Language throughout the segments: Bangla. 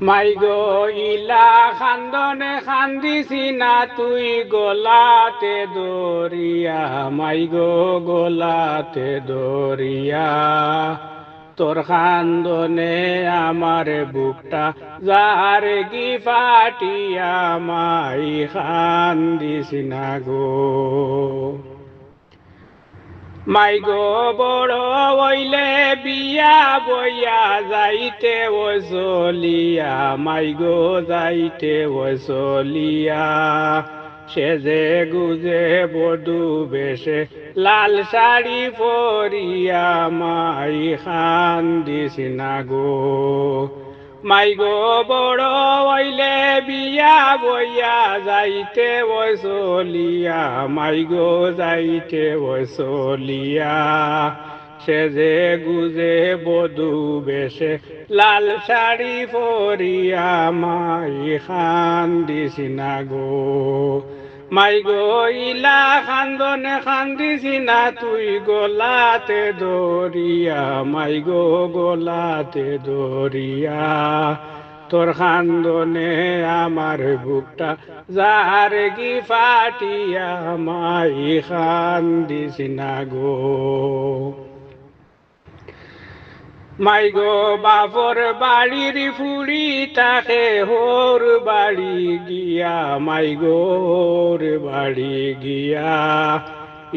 মাই গো ইলা খান্দনে খান্দিছি না তুই গোলাতে দরিয়া মাই গো গোলাতে দরিয়া তোর খান্দনে আমার বুকটা যার কি ফাটিয়া মাই খান্দিছি না গো মাই গো বড় হইলে বিয়া বইয়া যাইতে ও চলিয়া মাই গো যাইতে ও চলিয়া সে যে গুজে বধু বেশে লাল শাড়ি পরিয়া মাই খান্দিস না গো মাই গো বড় হইলে বিয়া বইয়া যাইতে ও চলিয়া মাই গো যাইতে ও চলিয়া সে যে গুজে বধু বেশে লাল শাড়ি পরিয়া মাই খান্দিস না গো মাই গো ইলা খান্দনে খান্দিছি না তুই গোলাতে দরিয়া মাই গো গোলাতে দরিয়া তোর খান্দনে আমার বুকটা যার কি ফাটিয়া মাই খান্দিস না গো মাই গো বাপর বাড়ির ফুড়ি তাকে হোর বাড়ি গিয়া মাই গোর বাড়ি গিয়া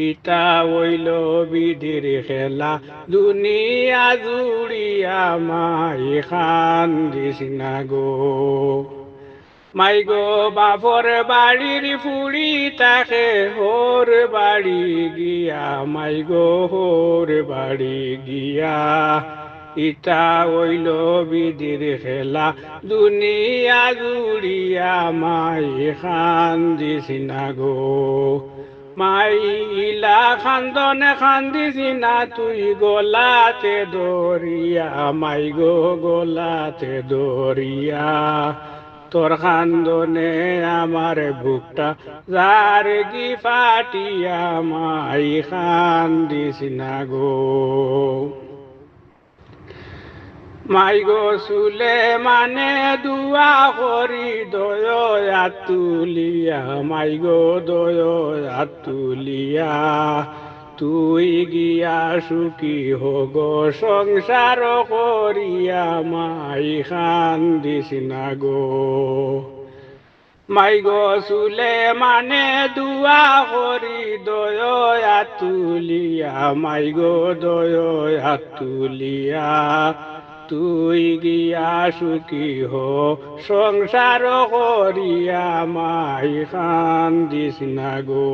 ইটা হইল বিধির খেলা দুনিয়া জুড়িয়া মাই খান্দিস না গো মাই গো বাপর বাড়ির ফুড়ি তাকে হোর বাড়ি গিয়া মাই গো হোর বাড়ি গিয়া ইটা হইল বিধির খেলা দুনিয়া জুড়িয়া মাই খান্দিস না গো মাই ইলা খান্দনে খান্দিস না তুই গোলাতে দরিয়া মাই গো গোলাতে দরিয়া তোর খান্দনে আমার বুকটা যার কি ফাটিয়া মাই খান্দিস না গো মাই গো সুলে মানে দুয়া করি দয়া তুলিয়া মাই গো দয়া তুলিয়া তুই গিয়া সুখী হোগ সংসার করিয়া মাই খান্দিস না গো মাই গো সুলে মানে দুয়া করি দয়া তুলিয়া মাই গো দয়া তুলিয়া তুই গিয়া সুখী হো সংসার করিয়া মাই খান্দিস না গো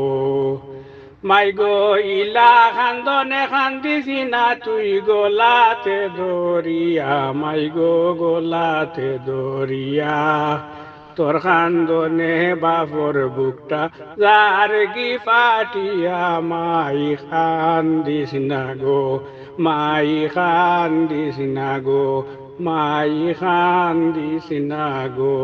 মাই গো ইলা খান্দনে খান্দিস না তুই গোলাতে দরিয়া মাই গো গোলাতে দরিয়া তোর খান্দনে বাপর বুকটা যার কি ফাটিয়া মাই খান্দিস না গো মাই খান্দিস না গো মাই খান্দিস না গো